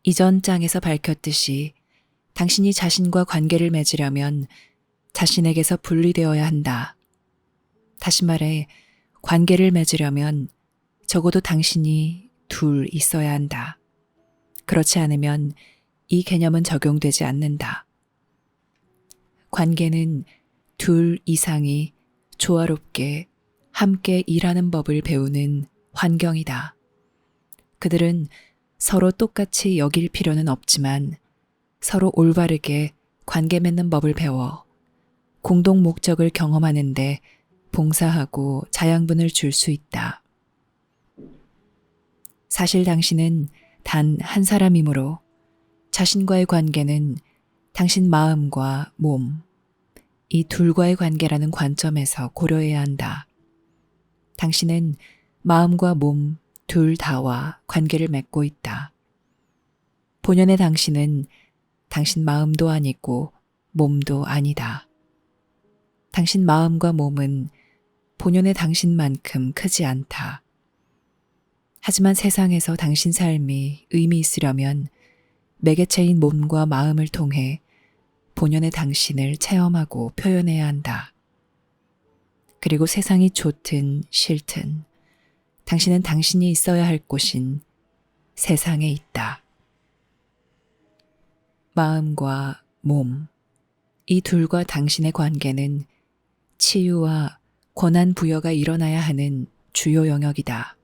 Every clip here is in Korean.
이전 장에서 밝혔듯이 당신이 자신과 관계를 맺으려면 자신에게서 분리되어야 한다. 다시 말해, 관계를 맺으려면 적어도 당신이 둘 있어야 한다. 그렇지 않으면 이 개념은 적용되지 않는다. 관계는 둘 이상이 조화롭게 함께 일하는 법을 배우는 환경이다. 그들은 서로 똑같이 여길 필요는 없지만 서로 올바르게 관계 맺는 법을 배워 공동 목적을 경험하는데 봉사하고 자양분을 줄 수 있다. 사실 당신은 단 한 사람이므로 자신과의 관계는 당신 마음과 몸, 이 둘과의 관계라는 관점에서 고려해야 한다. 당신은 마음과 몸 둘 다와 관계를 맺고 있다. 본연의 당신은 당신 마음도 아니고 몸도 아니다. 당신 마음과 몸은 본연의 당신만큼 크지 않다. 하지만 세상에서 당신 삶이 의미 있으려면 매개체인 몸과 마음을 통해 본연의 당신을 체험하고 표현해야 한다. 그리고 세상이 좋든 싫든 당신은 당신이 있어야 할 곳인 세상에 있다. 마음과 몸, 이 둘과 당신의 관계는 치유와 권한 부여가 일어나야 하는 주요 영역이다.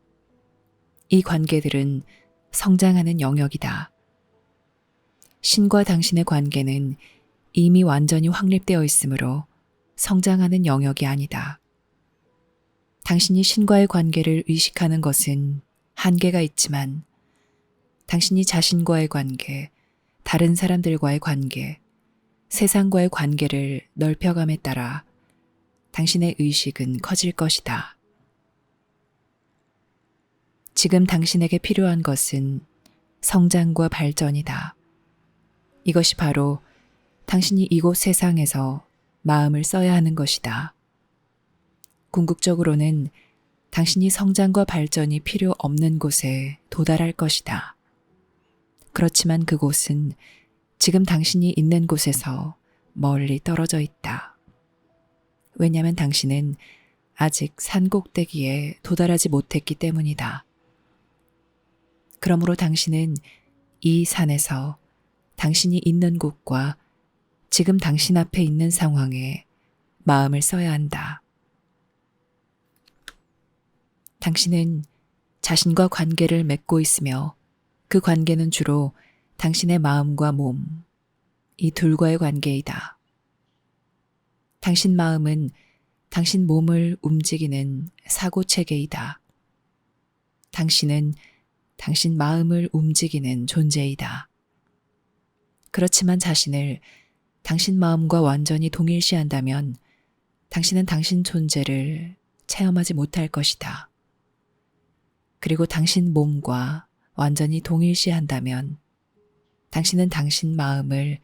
이 관계들은 성장하는 영역이다. 신과 당신의 관계는 이미 완전히 확립되어 있으므로 성장하는 영역이 아니다. 당신이 신과의 관계를 의식하는 것은 한계가 있지만 당신이 자신과의 관계, 다른 사람들과의 관계, 세상과의 관계를 넓혀감에 따라 당신의 의식은 커질 것이다. 지금 당신에게 필요한 것은 성장과 발전이다. 이것이 바로 당신이 이곳 세상에서 마음을 써야 하는 것이다. 궁극적으로는 당신이 성장과 발전이 필요 없는 곳에 도달할 것이다. 그렇지만 그곳은 지금 당신이 있는 곳에서 멀리 떨어져 있다. 왜냐하면 당신은 아직 산 꼭대기에 도달하지 못했기 때문이다. 그러므로 당신은 이 산에서 당신이 있는 곳과 지금 당신 앞에 있는 상황에 마음을 써야 한다. 당신은 자신과 관계를 맺고 있으며 그 관계는 주로 당신의 마음과 몸, 이 둘과의 관계이다. 당신 마음은 당신 몸을 움직이는 사고체계이다. 당신은 당신 마음을 움직이는 존재이다. 그렇지만 자신을 당신 마음과 완전히 동일시한다면 당신은 당신 존재를 체험하지 못할 것이다. 그리고 당신 몸과 완전히 동일시한다면 당신은 당신 마음을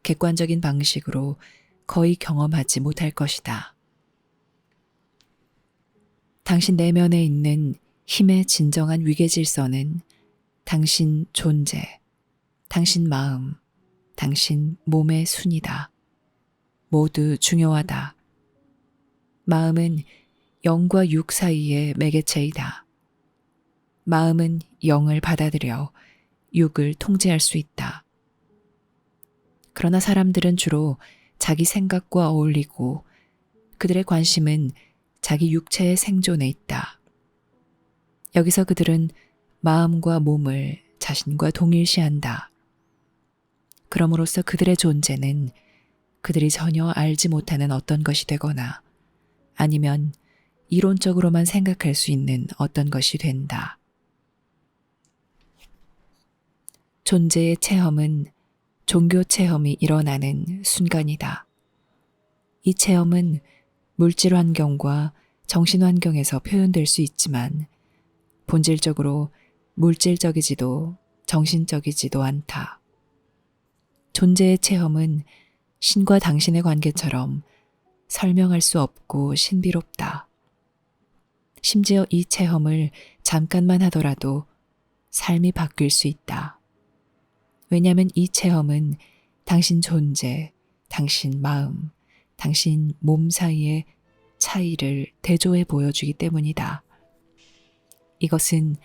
객관적인 방식으로 거의 경험하지 못할 것이다. 당신 내면에 있는 힘의 진정한 위계 질서는 당신 존재, 당신 마음, 당신 몸의 순이다. 모두 중요하다. 마음은 영과 육 사이의 매개체이다. 마음은 영을 받아들여 육을 통제할 수 있다. 그러나 사람들은 주로 자기 생각과 어울리고 그들의 관심은 자기 육체의 생존에 있다. 여기서 그들은 마음과 몸을 자신과 동일시한다. 그럼으로써 그들의 존재는 그들이 전혀 알지 못하는 어떤 것이 되거나 아니면 이론적으로만 생각할 수 있는 어떤 것이 된다. 존재의 체험은 종교 체험이 일어나는 순간이다. 이 체험은 물질 환경과 정신 환경에서 표현될 수 있지만 본질적으로 물질적이지도 정신적이지도 않다. 존재의 체험은 신과 당신의 관계처럼 설명할 수 없고 신비롭다. 심지어 이 체험을 잠깐만 하더라도 삶이 바뀔 수 있다. 왜냐하면 이 체험은 당신 존재, 당신 마음, 당신 몸 사이의 차이를 대조해 보여주기 때문이다. 이것은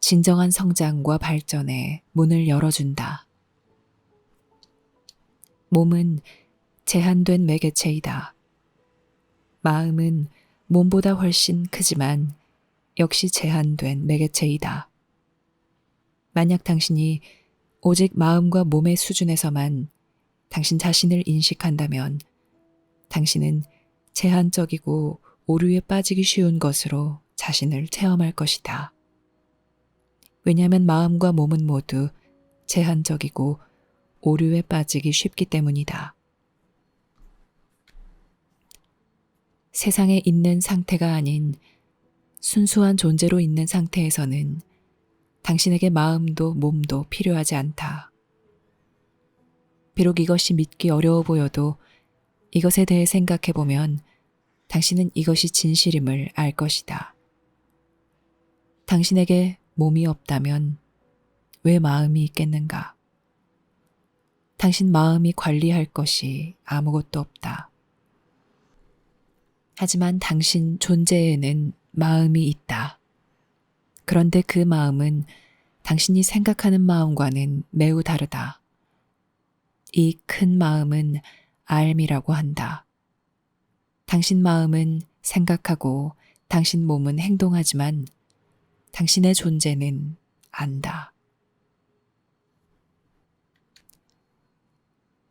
진정한 성장과 발전에 문을 열어준다. 몸은 제한된 매개체이다. 마음은 몸보다 훨씬 크지만 역시 제한된 매개체이다. 만약 당신이 오직 마음과 몸의 수준에서만 당신 자신을 인식한다면 당신은 제한적이고 오류에 빠지기 쉬운 것으로 자신을 체험할 것이다. 왜냐하면 마음과 몸은 모두 제한적이고 오류에 빠지기 쉽기 때문이다. 세상에 있는 상태가 아닌 순수한 존재로 있는 상태에서는 당신에게 마음도 몸도 필요하지 않다. 비록 이것이 믿기 어려워 보여도 이것에 대해 생각해 보면 당신은 이것이 진실임을 알 것이다. 당신에게 몸이 없다면 왜 마음이 있겠는가? 당신 마음이 관리할 것이 아무것도 없다. 하지만 당신 존재에는 마음이 있다. 그런데 그 마음은 당신이 생각하는 마음과는 매우 다르다. 이 큰 마음은 알미라고 한다. 당신 마음은 생각하고 당신 몸은 행동하지만 당신의 존재는 안다.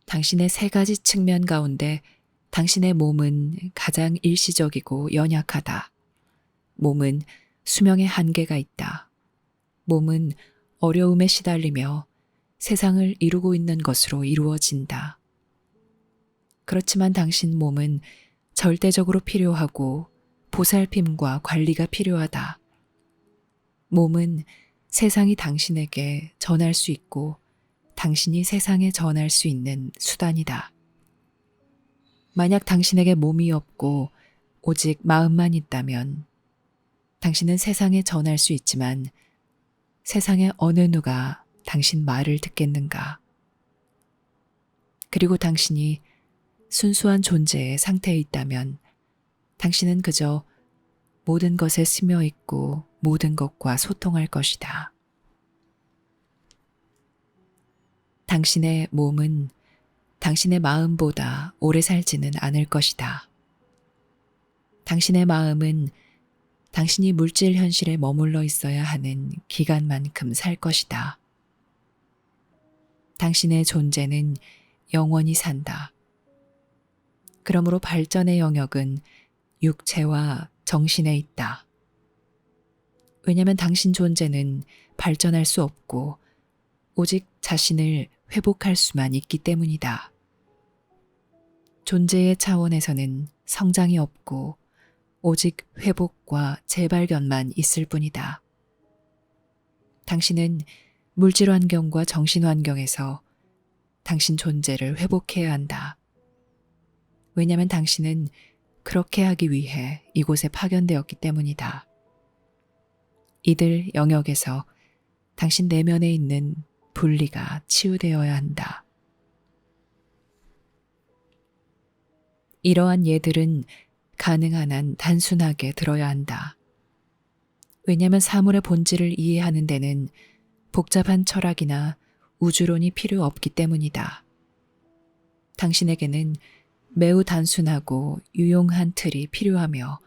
당신의 세 가지 측면 가운데 당신의 몸은 가장 일시적이고 연약하다. 몸은 수명의 한계가 있다. 몸은 어려움에 시달리며 세상을 이루고 있는 것으로 이루어진다. 그렇지만 당신 몸은 절대적으로 필요하고 보살핌과 관리가 필요하다. 몸은 세상이 당신에게 전할 수 있고 당신이 세상에 전할 수 있는 수단이다. 만약 당신에게 몸이 없고 오직 마음만 있다면 당신은 세상에 전할 수 있지만 세상의 어느 누가 당신 말을 듣겠는가? 그리고 당신이 순수한 존재의 상태에 있다면 당신은 그저 모든 것에 스며 있고 모든 것과 소통할 것이다. 당신의 몸은 당신의 마음보다 오래 살지는 않을 것이다. 당신의 마음은 당신이 물질 현실에 머물러 있어야 하는 기간만큼 살 것이다. 당신의 존재는 영원히 산다. 그러므로 발전의 영역은 육체와 정신에 있다. 왜냐하면 당신 존재는 발전할 수 없고 오직 자신을 회복할 수만 있기 때문이다. 존재의 차원에서는 성장이 없고 오직 회복과 재발견만 있을 뿐이다. 당신은 물질 환경과 정신 환경에서 당신 존재를 회복해야 한다. 왜냐하면 당신은 그렇게 하기 위해 이곳에 파견되었기 때문이다. 이들 영역에서 당신 내면에 있는 분리가 치유되어야 한다. 이러한 예들은 가능한 한 단순하게 들어야 한다. 왜냐하면 사물의 본질을 이해하는 데는 복잡한 철학이나 우주론이 필요 없기 때문이다. 당신에게는 매우 단순하고 유용한 틀이 필요하며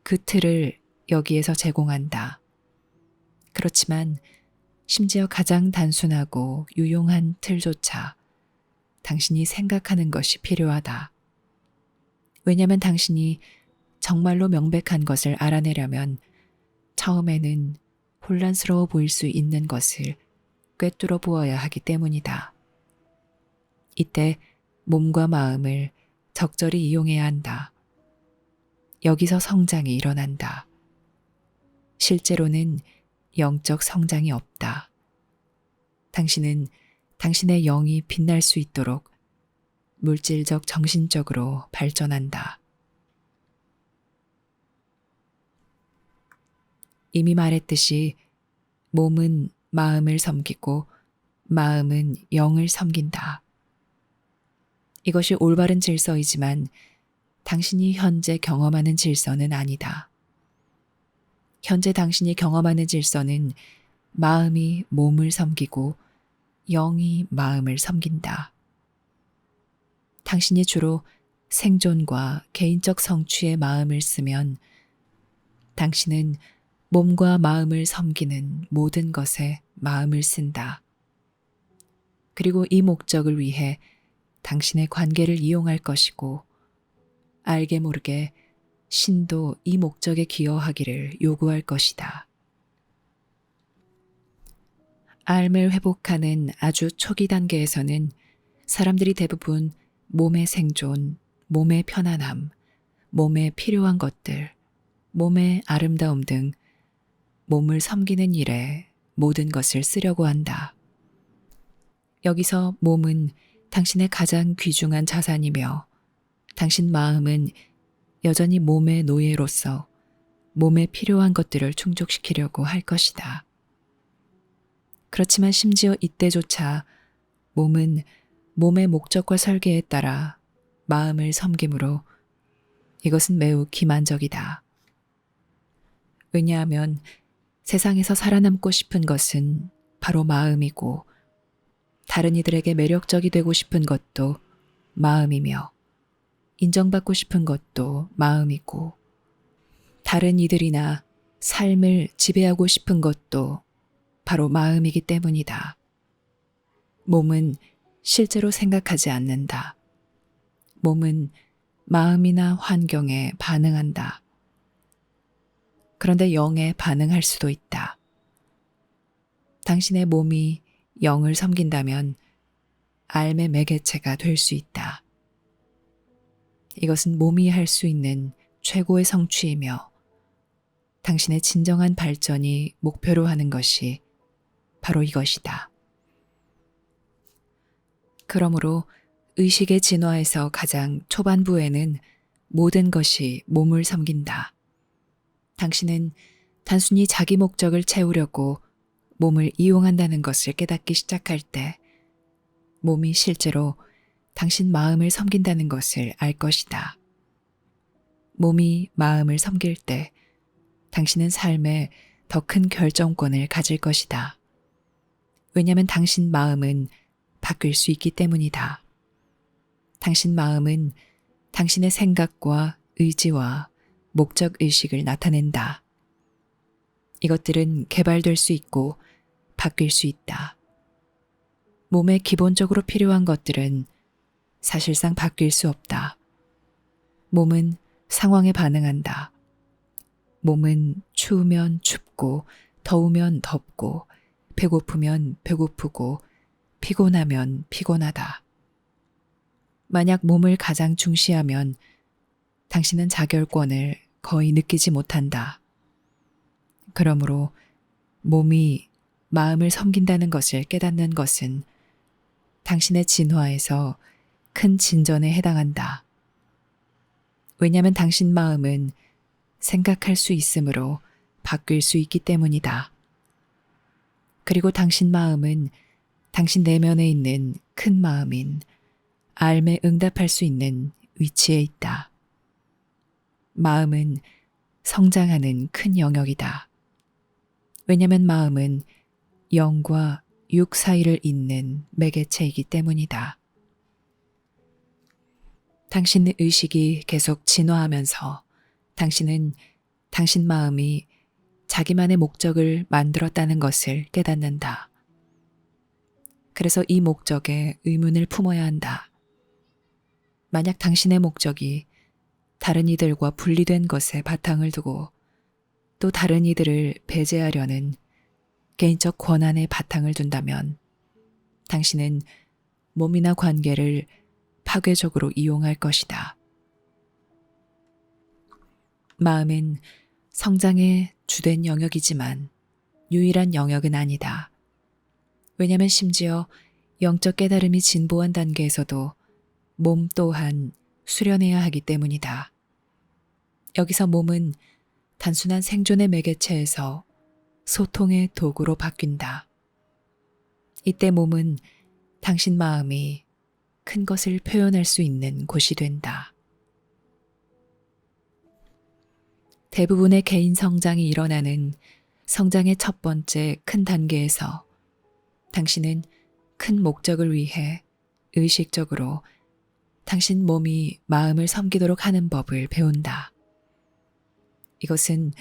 그 틀을 여기에서 제공한다. 그렇지만 심지어 가장 단순하고 유용한 틀조차 당신이 생각하는 것이 필요하다. 왜냐하면 당신이 정말로 명백한 것을 알아내려면 처음에는 혼란스러워 보일 수 있는 것을 꿰뚫어 보아야 하기 때문이다. 이때 몸과 마음을 적절히 이용해야 한다. 여기서 성장이 일어난다. 실제로는 영적 성장이 없다. 당신은 당신의 영이 빛날 수 있도록 물질적 정신적으로 발전한다. 이미 말했듯이 몸은 마음을 섬기고 마음은 영을 섬긴다. 이것이 올바른 질서이지만 당신이 현재 경험하는 질서는 아니다. 현재 당신이 경험하는 질서는 마음이 몸을 섬기고 영이 마음을 섬긴다. 당신이 주로 생존과 개인적 성취에 마음을 쓰면 당신은 몸과 마음을 섬기는 모든 것에 마음을 쓴다. 그리고 이 목적을 위해 당신의 관계를 이용할 것이고 알게 모르게 신도 이 목적에 기여하기를 요구할 것이다. 삶을 회복하는 아주 초기 단계에서는 사람들이 대부분 몸의 생존, 몸의 편안함, 몸에 필요한 것들, 몸의 아름다움 등 몸을 섬기는 일에 모든 것을 쓰려고 한다. 여기서 몸은 당신의 가장 귀중한 자산이며 당신 마음은 여전히 몸의 노예로서 몸에 필요한 것들을 충족시키려고 할 것이다. 그렇지만 심지어 이때조차 몸은 몸의 목적과 설계에 따라 마음을 섬기므로 이것은 매우 기만적이다. 왜냐하면 세상에서 살아남고 싶은 것은 바로 마음이고 다른 이들에게 매력적이 되고 싶은 것도 마음이며 인정받고 싶은 것도 마음이고 다른 이들이나 삶을 지배하고 싶은 것도 바로 마음이기 때문이다. 몸은 실제로 생각하지 않는다. 몸은 마음이나 환경에 반응한다. 그런데 영에 반응할 수도 있다. 당신의 몸이 영을 섬긴다면 삶의 매개체가 될 수 있다. 이것은 몸이 할 수 있는 최고의 성취이며 당신의 진정한 발전이 목표로 하는 것이 바로 이것이다. 그러므로 의식의 진화에서 가장 초반부에는 모든 것이 몸을 섬긴다. 당신은 단순히 자기 목적을 채우려고 몸을 이용한다는 것을 깨닫기 시작할 때 몸이 실제로 당신 마음을 섬긴다는 것을 알 것이다. 몸이 마음을 섬길 때 당신은 삶에 더 큰 결정권을 가질 것이다. 왜냐하면 당신 마음은 바뀔 수 있기 때문이다. 당신 마음은 당신의 생각과 의지와 목적 의식을 나타낸다. 이것들은 개발될 수 있고 바뀔 수 있다. 몸에 기본적으로 필요한 것들은 사실상 바뀔 수 없다. 몸은 상황에 반응한다. 몸은 추우면 춥고 더우면 덥고 배고프면 배고프고 피곤하면 피곤하다. 만약 몸을 가장 중시하면 당신은 자결권을 거의 느끼지 못한다. 그러므로 몸이 마음을 섬긴다는 것을 깨닫는 것은 당신의 진화에서 큰 진전에 해당한다. 왜냐하면 당신 마음은 생각할 수 있으므로 바뀔 수 있기 때문이다. 그리고 당신 마음은 당신 내면에 있는 큰 마음인 삶에 응답할 수 있는 위치에 있다. 마음은 성장하는 큰 영역이다. 왜냐하면 마음은 영과 육 사이를 잇는 매개체이기 때문이다. 당신의 의식이 계속 진화하면서 당신은 당신 마음이 자기만의 목적을 만들었다는 것을 깨닫는다. 그래서 이 목적에 의문을 품어야 한다. 만약 당신의 목적이 다른 이들과 분리된 것에 바탕을 두고 또 다른 이들을 배제하려는 개인적 권한에 바탕을 둔다면 당신은 몸이나 관계를 파괴적으로 이용할 것이다. 마음은 성장의 주된 영역이지만 유일한 영역은 아니다. 왜냐하면 심지어 영적 깨달음이 진보한 단계에서도 몸 또한 수련해야 하기 때문이다. 여기서 몸은 단순한 생존의 매개체에서 소통의 도구로 바뀐다. 이때 몸은 당신 마음이 큰 것을 표현할 수 있는 곳이 된다. 대부분의 개인 성장이 일어나는 성장의 첫 번째 큰 단계에서 당신은 큰 목적을 위해 의식적으로 당신 몸이 마음을 섬기도록 하는 법을 배운다. 이것은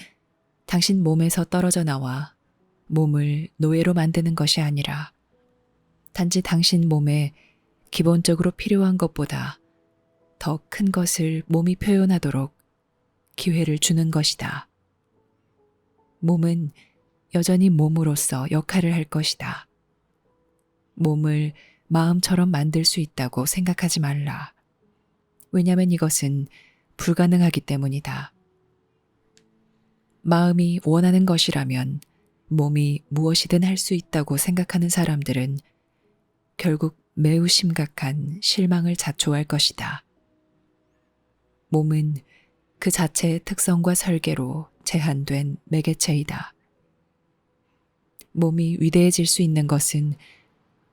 당신 몸에서 떨어져 나와 몸을 노예로 만드는 것이 아니라 단지 당신 몸에 기본적으로 필요한 것보다 더 큰 것을 몸이 표현하도록 기회를 주는 것이다. 몸은 여전히 몸으로서 역할을 할 것이다. 몸을 마음처럼 만들 수 있다고 생각하지 말라. 왜냐하면 이것은 불가능하기 때문이다. 마음이 원하는 것이라면 몸이 무엇이든 할 수 있다고 생각하는 사람들은 결국 매우 심각한 실망을 자초할 것이다. 몸은 그 자체의 특성과 설계로 제한된 매개체이다. 몸이 위대해질 수 있는 것은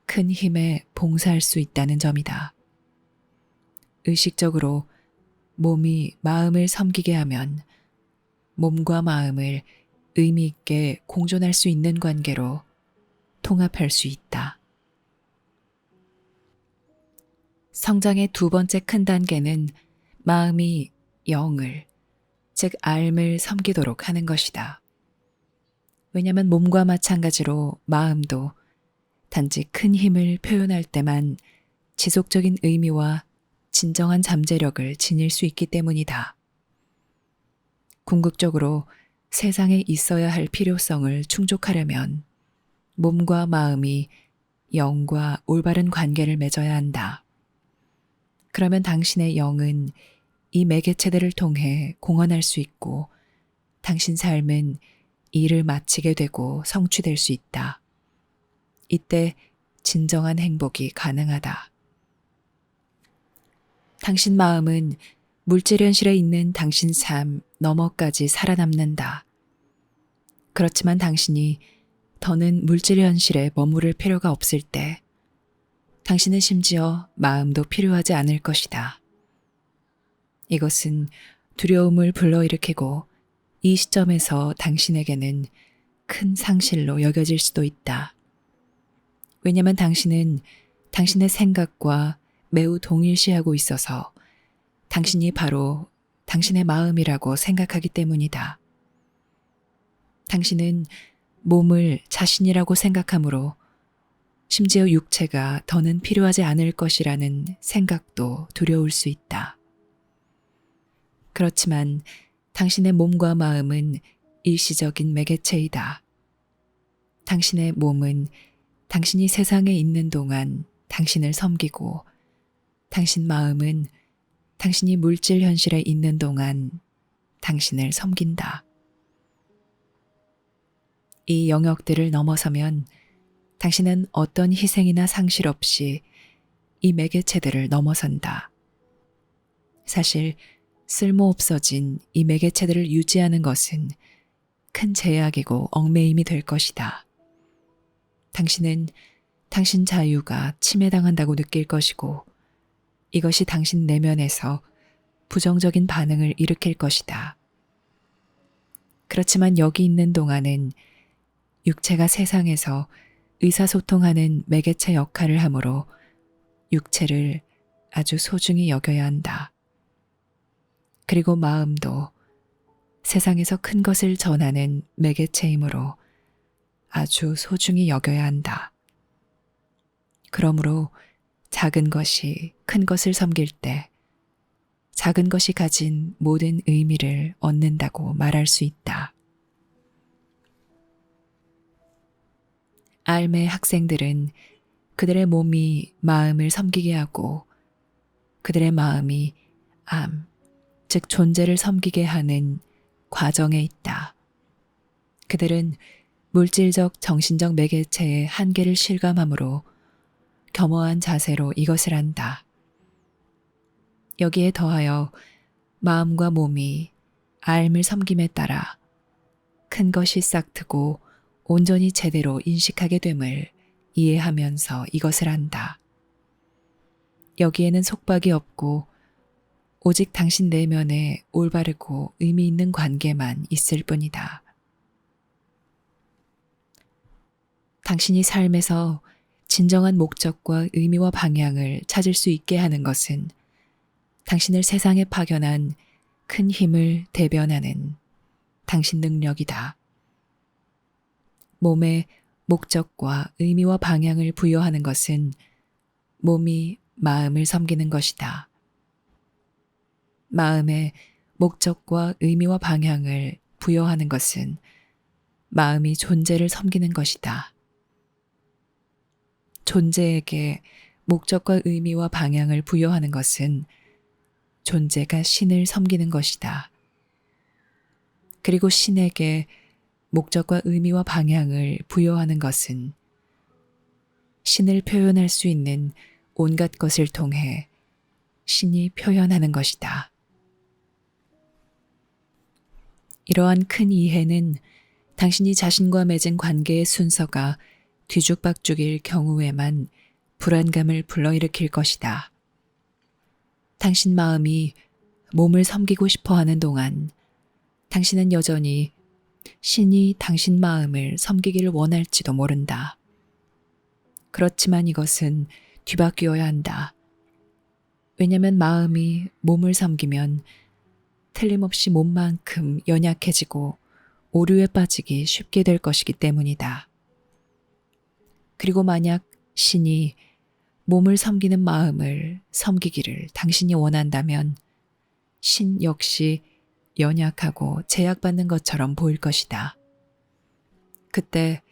큰 힘에 봉사할 수 있다는 점이다. 의식적으로 몸이 마음을 섬기게 하면 몸과 마음을 의미 있게 공존할 수 있는 관계로 통합할 수 있다. 성장의 두 번째 큰 단계는 마음이 영을, 즉 알을 섬기도록 하는 것이다. 왜냐하면 몸과 마찬가지로 마음도 단지 큰 힘을 표현할 때만 지속적인 의미와 진정한 잠재력을 지닐 수 있기 때문이다. 궁극적으로 세상에 있어야 할 필요성을 충족하려면 몸과 마음이 영과 올바른 관계를 맺어야 한다. 그러면 당신의 영은 이 매개체들을 통해 공헌할 수 있고 당신 삶은 일을 마치게 되고 성취될 수 있다. 이때 진정한 행복이 가능하다. 당신 마음은 물질 현실에 있는 당신 삶 너머까지 살아남는다. 그렇지만 당신이 더는 물질 현실에 머무를 필요가 없을 때 당신은 심지어 마음도 필요하지 않을 것이다. 이것은 두려움을 불러일으키고 이 시점에서 당신에게는 큰 상실로 여겨질 수도 있다. 왜냐하면 당신은 당신의 생각과 매우 동일시하고 있어서 당신이 바로 당신의 마음이라고 생각하기 때문이다. 당신은 몸을 자신이라고 생각하므로 심지어 육체가 더는 필요하지 않을 것이라는 생각도 두려울 수 있다. 그렇지만 당신의 몸과 마음은 일시적인 매개체이다. 당신의 몸은 당신이 세상에 있는 동안 당신을 섬기고 당신 마음은 당신이 물질 현실에 있는 동안 당신을 섬긴다. 이 영역들을 넘어서면 당신은 어떤 희생이나 상실 없이 이 매개체들을 넘어선다. 사실 쓸모없어진 이 매개체들을 유지하는 것은 큰 제약이고 얽매임이 될 것이다. 당신은 당신 자유가 침해당한다고 느낄 것이고 이것이 당신 내면에서 부정적인 반응을 일으킬 것이다. 그렇지만 여기 있는 동안은 육체가 세상에서 의사소통하는 매개체 역할을 하므로 육체를 아주 소중히 여겨야 한다. 그리고 마음도 세상에서 큰 것을 전하는 매개체이므로 아주 소중히 여겨야 한다. 그러므로 작은 것이 큰 것을 섬길 때 작은 것이 가진 모든 의미를 얻는다고 말할 수 있다. 알매 학생들은 그들의 몸이 마음을 섬기게 하고 그들의 마음이 즉 존재를 섬기게 하는 과정에 있다. 그들은 물질적 정신적 매개체의 한계를 실감함으로 겸허한 자세로 이것을 한다. 여기에 더하여 마음과 몸이 알을 섬김에 따라 큰 것이 싹트고 온전히 제대로 인식하게 됨을 이해하면서 이것을 안다. 여기에는 속박이 없고 오직 당신 내면에 올바르고 의미 있는 관계만 있을 뿐이다. 당신이 삶에서 진정한 목적과 의미와 방향을 찾을 수 있게 하는 것은 당신을 세상에 파견한 큰 힘을 대변하는 당신 능력이다. 몸에 목적과 의미와 방향을 부여하는 것은 몸이 마음을 섬기는 것이다. 마음에 목적과 의미와 방향을 부여하는 것은 마음이 존재를 섬기는 것이다. 존재에게 목적과 의미와 방향을 부여하는 것은 존재가 신을 섬기는 것이다. 그리고 신에게 목적과 의미와 방향을 부여하는 것은 신을 표현할 수 있는 온갖 것을 통해 신이 표현하는 것이다. 이러한 큰 이해는 당신이 자신과 맺은 관계의 순서가 뒤죽박죽일 경우에만 불안감을 불러일으킬 것이다. 당신 마음이 몸을 섬기고 싶어 하는 동안 당신은 여전히 신이 당신 마음을 섬기기를 원할지도 모른다. 그렇지만 이것은 뒤바뀌어야 한다. 왜냐하면 마음이 몸을 섬기면 틀림없이 몸만큼 연약해지고 오류에 빠지기 쉽게 될 것이기 때문이다. 그리고 만약 신이 몸을 섬기는 마음을 섬기기를 당신이 원한다면 신 역시 연약하고 제약받는 것처럼 보일 것이다. 그때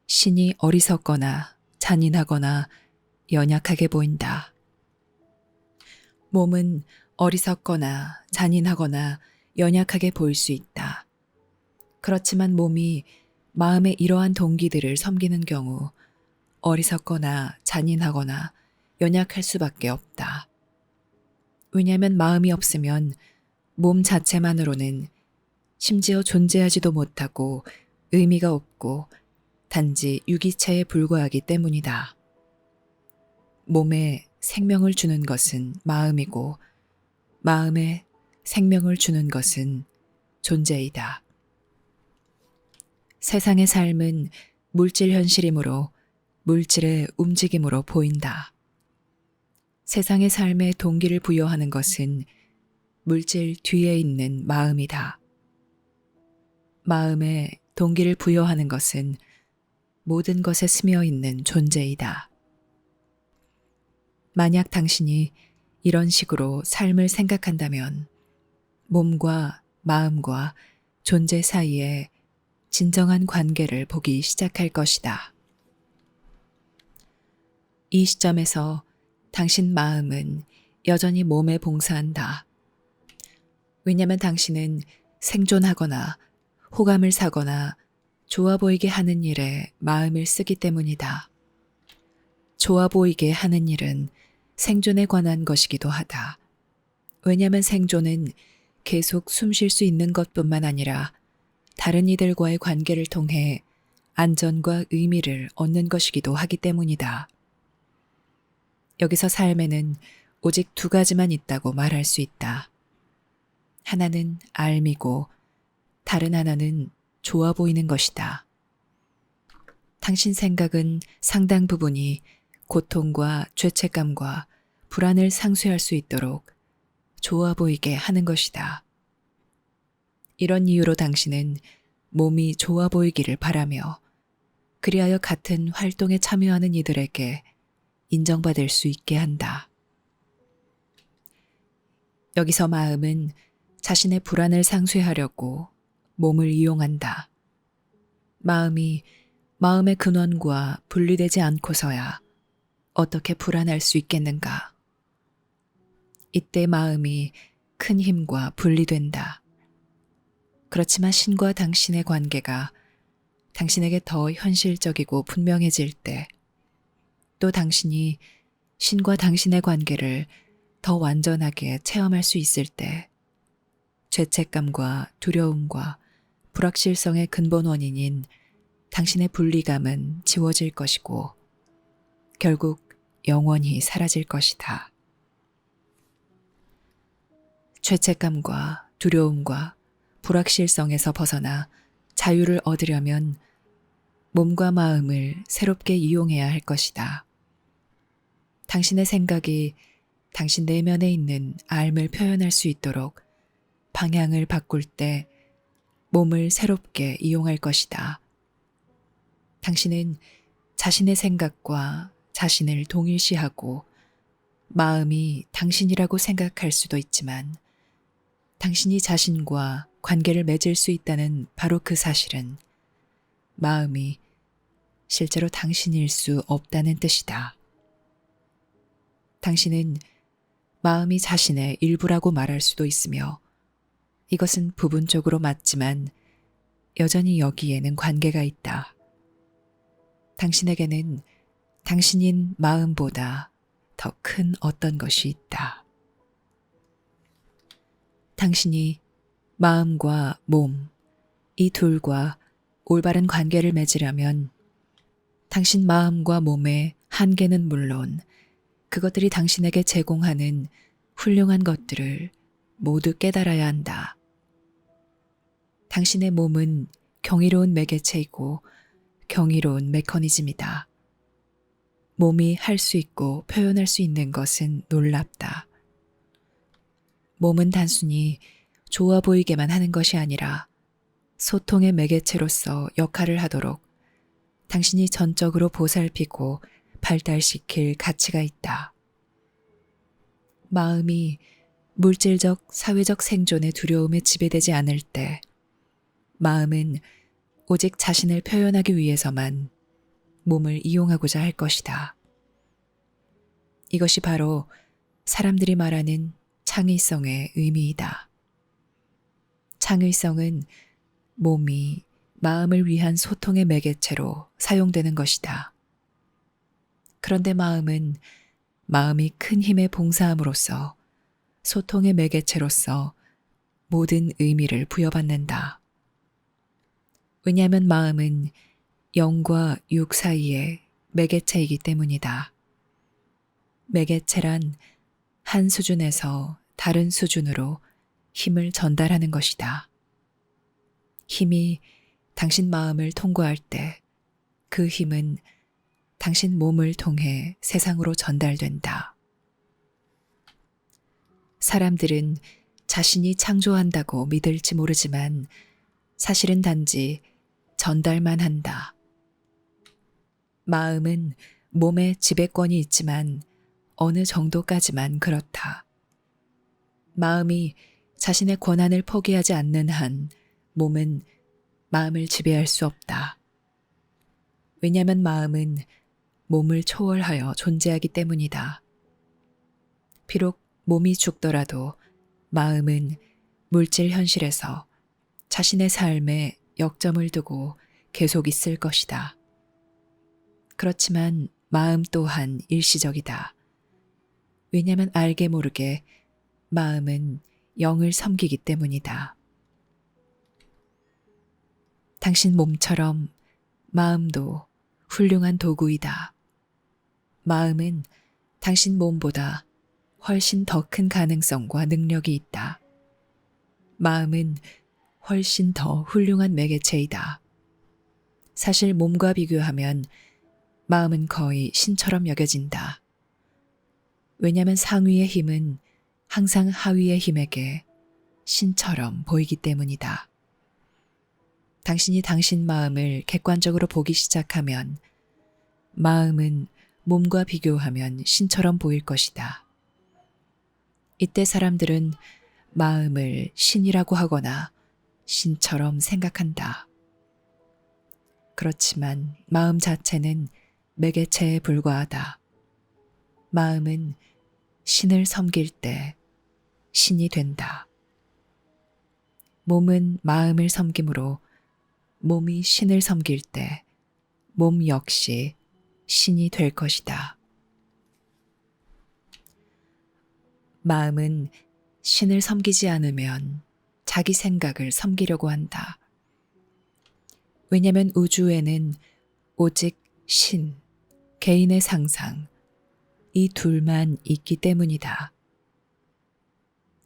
신이 어리석거나 잔인하거나 연약하게 보인다. 몸은 어리석거나 잔인하거나 연약하게 보일 수 있다. 그렇지만 몸이 마음의 이러한 동기들을 섬기는 경우 어리석거나 잔인하거나 연약할 수밖에 없다. 왜냐하면 마음이 없으면 몸 자체만으로는 심지어 존재하지도 못하고 의미가 없고 단지 유기체에 불과하기 때문이다. 몸에 생명을 주는 것은 마음이고 마음에 생명을 주는 것은 존재이다. 세상의 삶은 물질 현실이므로 물질의 움직임으로 보인다. 세상의 삶에 동기를 부여하는 것은 물질 뒤에 있는 마음이다. 마음에 동기를 부여하는 것은 모든 것에 스며 있는 존재이다. 만약 당신이 이런 식으로 삶을 생각한다면 몸과 마음과 존재 사이에 진정한 관계를 보기 시작할 것이다. 이 시점에서 당신 마음은 여전히 몸에 봉사한다. 왜냐하면 당신은 생존하거나 호감을 사거나 좋아 보이게 하는 일에 마음을 쓰기 때문이다. 좋아 보이게 하는 일은 생존에 관한 것이기도 하다. 왜냐하면 생존은 계속 숨 쉴 수 있는 것뿐만 아니라 다른 이들과의 관계를 통해 안전과 의미를 얻는 것이기도 하기 때문이다. 여기서 삶에는 오직 두 가지만 있다고 말할 수 있다. 하나는 알미고 다른 하나는 좋아 보이는 것이다. 당신 생각은 상당 부분이 고통과 죄책감과 불안을 상쇄할 수 있도록 좋아 보이게 하는 것이다. 이런 이유로 당신은 몸이 좋아 보이기를 바라며 그리하여 같은 활동에 참여하는 이들에게 인정받을 수 있게 한다. 여기서 마음은 자신의 불안을 상쇄하려고 몸을 이용한다. 마음이 마음의 근원과 분리되지 않고서야 어떻게 불안할 수 있겠는가? 이때 마음이 큰 힘과 분리된다. 그렇지만 신과 당신의 관계가 당신에게 더 현실적이고 분명해질 때, 또 당신이 신과 당신의 관계를 더 완전하게 체험할 수 있을 때, 죄책감과 두려움과 불확실성의 근본 원인인 당신의 분리감은 지워질 것이고, 결국 영원히 사라질 것이다. 죄책감과 두려움과 불확실성에서 벗어나 자유를 얻으려면 몸과 마음을 새롭게 이용해야 할 것이다. 당신의 생각이 당신 내면에 있는 삶을 표현할 수 있도록 방향을 바꿀 때 몸을 새롭게 이용할 것이다. 당신은 자신의 생각과 자신을 동일시하고 마음이 당신이라고 생각할 수도 있지만 당신이 자신과 관계를 맺을 수 있다는 바로 그 사실은 마음이 실제로 당신일 수 없다는 뜻이다. 당신은 마음이 자신의 일부라고 말할 수도 있으며 이것은 부분적으로 맞지만 여전히 여기에는 관계가 있다. 당신에게는 당신인 마음보다 더 큰 어떤 것이 있다. 당신이 마음과 몸, 이 둘과 올바른 관계를 맺으려면 당신 마음과 몸의 한계는 물론 그것들이 당신에게 제공하는 훌륭한 것들을 모두 깨달아야 한다. 당신의 몸은 경이로운 매개체이고 경이로운 메커니즘이다. 몸이 할 수 있고 표현할 수 있는 것은 놀랍다. 몸은 단순히 좋아 보이게만 하는 것이 아니라 소통의 매개체로서 역할을 하도록 당신이 전적으로 보살피고 발달시킬 가치가 있다. 마음이 물질적, 사회적 생존의 두려움에 지배되지 않을 때 마음은 오직 자신을 표현하기 위해서만 몸을 이용하고자 할 것이다. 이것이 바로 사람들이 말하는 창의성의 의미이다. 창의성은 몸이 마음을 위한 소통의 매개체로 사용되는 것이다. 그런데 마음이 큰 힘에 봉사함으로써 소통의 매개체로서 모든 의미를 부여받는다. 왜냐하면 마음은 영과 육 사이의 매개체이기 때문이다. 매개체란 한 수준에서 다른 수준으로 힘을 전달하는 것이다. 힘이 당신 마음을 통과할 때 그 힘은 당신 몸을 통해 세상으로 전달된다. 사람들은 자신이 창조한다고 믿을지 모르지만 사실은 단지 전달만 한다. 마음은 몸에 지배권이 있지만 어느 정도까지만 그렇다. 마음이 자신의 권한을 포기하지 않는 한 몸은 마음을 지배할 수 없다. 왜냐하면 마음은 몸을 초월하여 존재하기 때문이다. 비록 몸이 죽더라도 마음은 물질 현실에서 자신의 삶에 역점을 두고 계속 있을 것이다. 그렇지만 마음 또한 일시적이다. 왜냐하면 알게 모르게 마음은 영을 섬기기 때문이다. 당신 몸처럼 마음도 훌륭한 도구이다. 마음은 당신 몸보다 훨씬 더 큰 가능성과 능력이 있다. 마음은 훨씬 더 훌륭한 매개체이다. 사실 몸과 비교하면 마음은 거의 신처럼 여겨진다. 왜냐하면 상위의 힘은 항상 하위의 힘에게 신처럼 보이기 때문이다. 당신이 당신 마음을 객관적으로 보기 시작하면 마음은 몸과 비교하면 신처럼 보일 것이다. 이때 사람들은 마음을 신이라고 하거나 신처럼 생각한다. 그렇지만 마음 자체는 매개체에 불과하다. 마음은 신을 섬길 때 신이 된다. 몸은 마음을 섬김으로 몸이 신을 섬길 때 몸 역시 신이 될 것이다. 마음은 신을 섬기지 않으면 자기 생각을 섬기려고 한다. 왜냐하면 우주에는 오직 신, 개인의 상상, 이 둘만 있기 때문이다.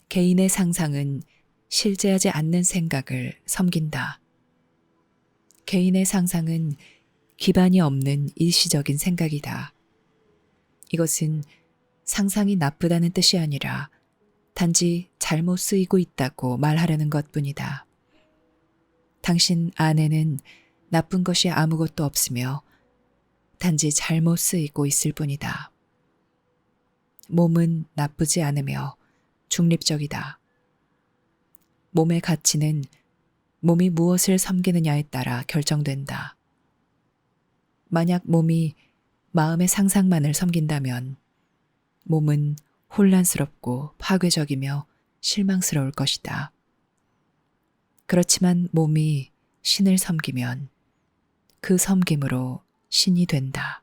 개인의 상상은 실제하지 않는 생각을 섬긴다. 개인의 상상은 기반이 없는 일시적인 생각이다. 이것은 상상이 나쁘다는 뜻이 아니라 단지 잘못 쓰이고 있다고 말하려는 것뿐이다. 당신 안에는 나쁜 것이 아무것도 없으며 단지 잘못 쓰이고 있을 뿐이다. 몸은 나쁘지 않으며 중립적이다. 몸의 가치는 몸이 무엇을 섬기느냐에 따라 결정된다. 만약 몸이 마음의 상상만을 섬긴다면 몸은 혼란스럽고 파괴적이며 실망스러울 것이다. 그렇지만 몸이 신을 섬기면 그 섬김으로 신이 된다.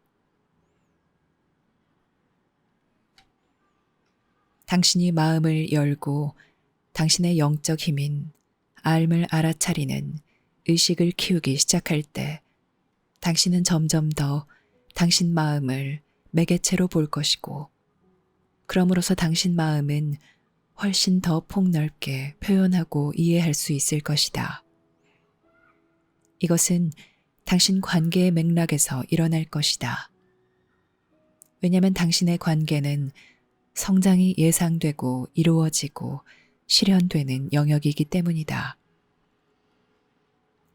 당신이 마음을 열고 당신의 영적 힘인 알을 알아차리는 의식을 키우기 시작할 때 당신은 점점 더 당신 마음을 매개체로 볼 것이고 그럼으로써 당신 마음은 훨씬 더 폭넓게 표현하고 이해할 수 있을 것이다. 이것은 당신 관계의 맥락에서 일어날 것이다. 왜냐하면 당신의 관계는 성장이 예상되고 이루어지고 실현되는 영역이기 때문이다.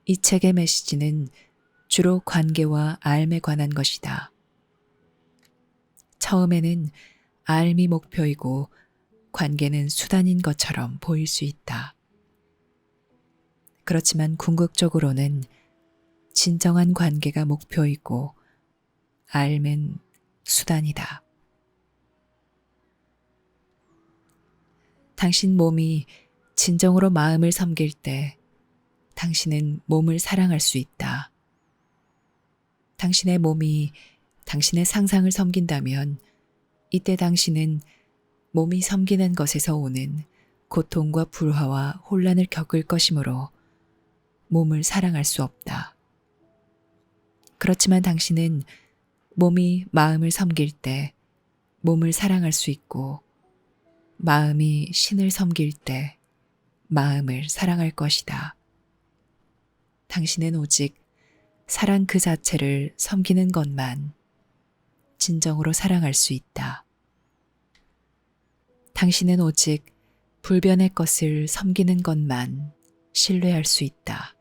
이 책의 메시지는 주로 관계와 알에 관한 것이다. 처음에는 알이 목표이고 관계는 수단인 것처럼 보일 수 있다. 그렇지만 궁극적으로는 진정한 관계가 목표이고 알은 수단이다. 당신 몸이 진정으로 마음을 섬길 때 당신은 몸을 사랑할 수 있다. 당신의 몸이 당신의 상상을 섬긴다면 이때 당신은 몸이 섬기는 것에서 오는 고통과 불화와 혼란을 겪을 것이므로 몸을 사랑할 수 없다. 그렇지만 당신은 몸이 마음을 섬길 때 몸을 사랑할 수 있고 마음이 신을 섬길 때 마음을 사랑할 것이다. 당신은 오직 사랑 그 자체를 섬기는 것만 진정으로 사랑할 수 있다. 당신은 오직 불변의 것을 섬기는 것만 신뢰할 수 있다.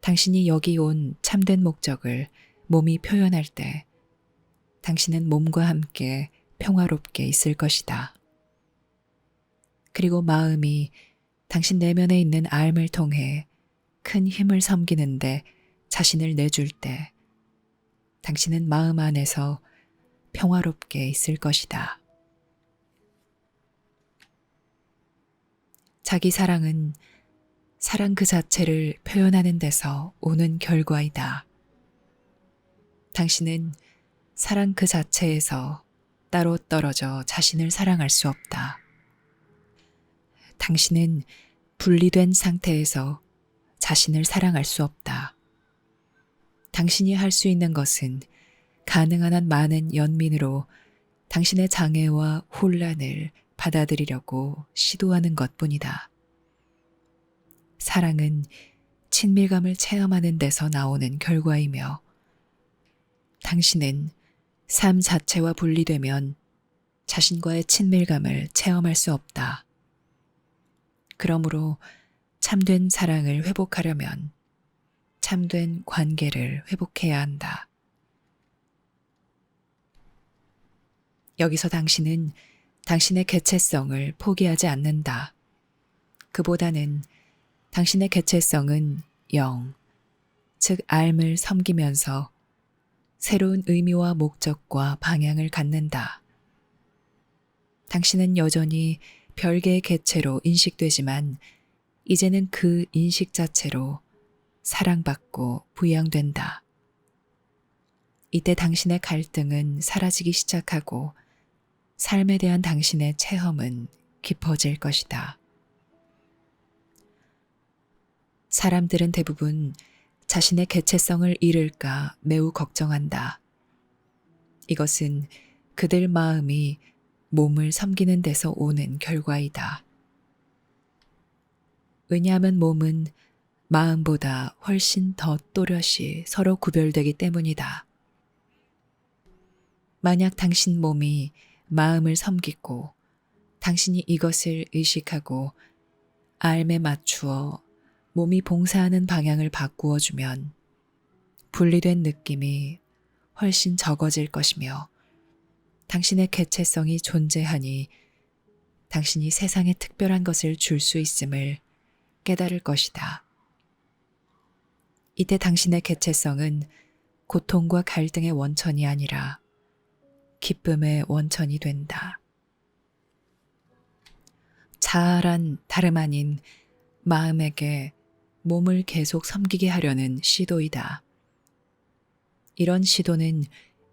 당신이 여기 온 참된 목적을 몸이 표현할 때 당신은 몸과 함께 평화롭게 있을 것이다. 그리고 마음이 당신 내면에 있는 알을 통해 큰 힘을 섬기는데 자신을 내줄 때 당신은 마음 안에서 평화롭게 있을 것이다. 자기 사랑은 사랑 그 자체를 표현하는 데서 오는 결과이다. 당신은 사랑 그 자체에서 따로 떨어져 자신을 사랑할 수 없다. 당신은 분리된 상태에서 자신을 사랑할 수 없다. 당신이 할 수 있는 것은 가능한 한 많은 연민으로 당신의 장애와 혼란을 받아들이려고 시도하는 것뿐이다. 사랑은 친밀감을 체험하는 데서 나오는 결과이며 당신은 삶 자체와 분리되면 자신과의 친밀감을 체험할 수 없다. 그러므로 참된 사랑을 회복하려면 참된 관계를 회복해야 한다. 여기서 당신은 당신의 개체성을 포기하지 않는다. 그보다는 당신의 개체성은 영, 즉 알을 섬기면서 새로운 의미와 목적과 방향을 갖는다. 당신은 여전히 별개의 개체로 인식되지만 이제는 그 인식 자체로 사랑받고 부양된다. 이때 당신의 갈등은 사라지기 시작하고 삶에 대한 당신의 체험은 깊어질 것이다. 사람들은 대부분 자신의 개체성을 잃을까 매우 걱정한다. 이것은 그들 마음이 몸을 섬기는 데서 오는 결과이다. 왜냐하면 몸은 마음보다 훨씬 더 또렷이 서로 구별되기 때문이다. 만약 당신 몸이 마음을 섬기고 당신이 이것을 의식하고 알매 맞추어 몸이 봉사하는 방향을 바꾸어 주면 분리된 느낌이 훨씬 적어질 것이며 당신의 개체성이 존재하니 당신이 세상에 특별한 것을 줄 수 있음을 깨달을 것이다. 이때 당신의 개체성은 고통과 갈등의 원천이 아니라 기쁨의 원천이 된다. 자아란 다름 아닌 마음에게 몸을 계속 섬기게 하려는 시도이다. 이런 시도는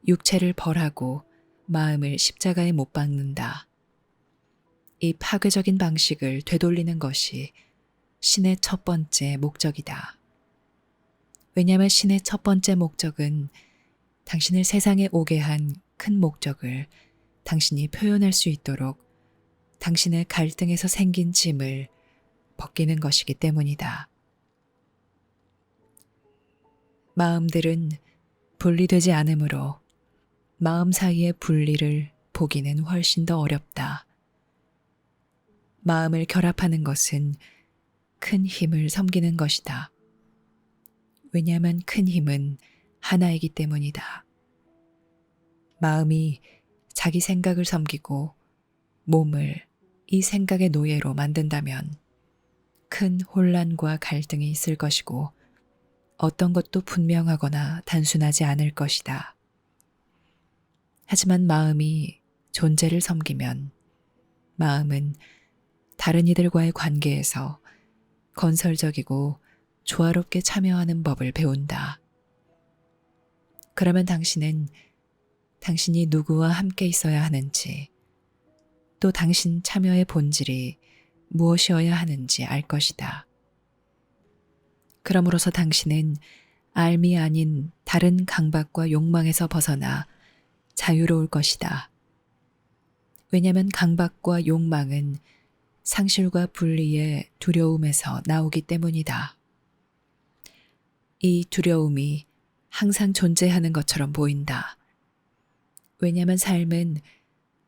육체를 벌하고 마음을 십자가에 못 박는다. 이 파괴적인 방식을 되돌리는 것이 신의 첫 번째 목적이다. 왜냐하면 신의 첫 번째 목적은 당신을 세상에 오게 한 큰 목적을 당신이 표현할 수 있도록 당신의 갈등에서 생긴 짐을 벗기는 것이기 때문이다. 마음들은 분리되지 않으므로 마음 사이의 분리를 보기는 훨씬 더 어렵다. 마음을 결합하는 것은 큰 힘을 섬기는 것이다. 왜냐하면 큰 힘은 하나이기 때문이다. 마음이 자기 생각을 섬기고 몸을 이 생각의 노예로 만든다면 큰 혼란과 갈등이 있을 것이고 어떤 것도 분명하거나 단순하지 않을 것이다. 하지만 마음이 존재를 섬기면 마음은 다른 이들과의 관계에서 건설적이고 조화롭게 참여하는 법을 배운다. 그러면 당신은 당신이 누구와 함께 있어야 하는지, 또 당신 참여의 본질이 무엇이어야 하는지 알 것이다. 그러므로서 당신은 알미 아닌 다른 강박과 욕망에서 벗어나 자유로울 것이다. 왜냐하면 강박과 욕망은 상실과 분리의 두려움에서 나오기 때문이다. 이 두려움이 항상 존재하는 것처럼 보인다. 왜냐하면 삶은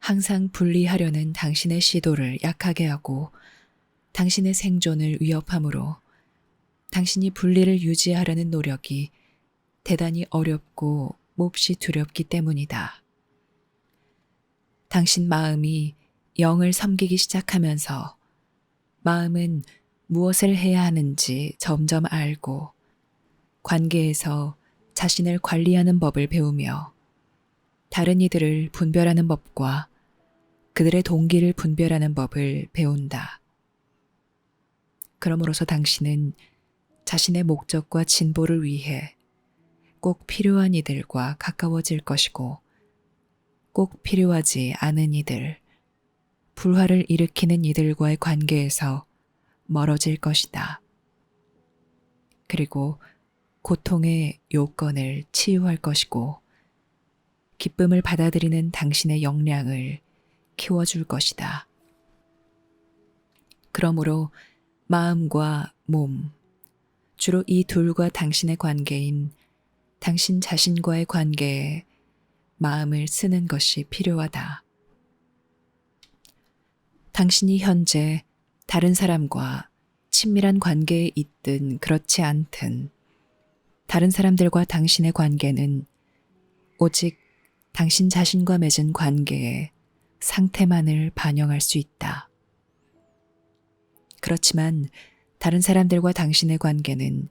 항상 분리하려는 당신의 시도를 약하게 하고 당신의 생존을 위협하므로 당신이 분리를 유지하려는 노력이 대단히 어렵고 몹시 두렵기 때문이다. 당신 마음이 영을 섬기기 시작하면서 마음은 무엇을 해야 하는지 점점 알고 관계에서 자신을 관리하는 법을 배우며 다른 이들을 분별하는 법과 그들의 동기를 분별하는 법을 배운다. 그러므로서 당신은 자신의 목적과 진보를 위해 꼭 필요한 이들과 가까워질 것이고 꼭 필요하지 않은 이들, 불화를 일으키는 이들과의 관계에서 멀어질 것이다. 그리고 고통의 요건을 치유할 것이고 기쁨을 받아들이는 당신의 역량을 키워줄 것이다. 그러므로 마음과 몸, 주로 이 둘과 당신의 관계인 당신 자신과의 관계에 마음을 쓰는 것이 필요하다. 당신이 현재 다른 사람과 친밀한 관계에 있든 그렇지 않든 다른 사람들과 당신의 관계는 오직 당신 자신과 맺은 관계의 상태만을 반영할 수 있다. 그렇지만 다른 사람들과 당신의 관계는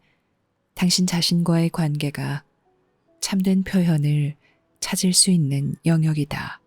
당신 자신과의 관계가 참된 표현을 찾을 수 있는 영역이다.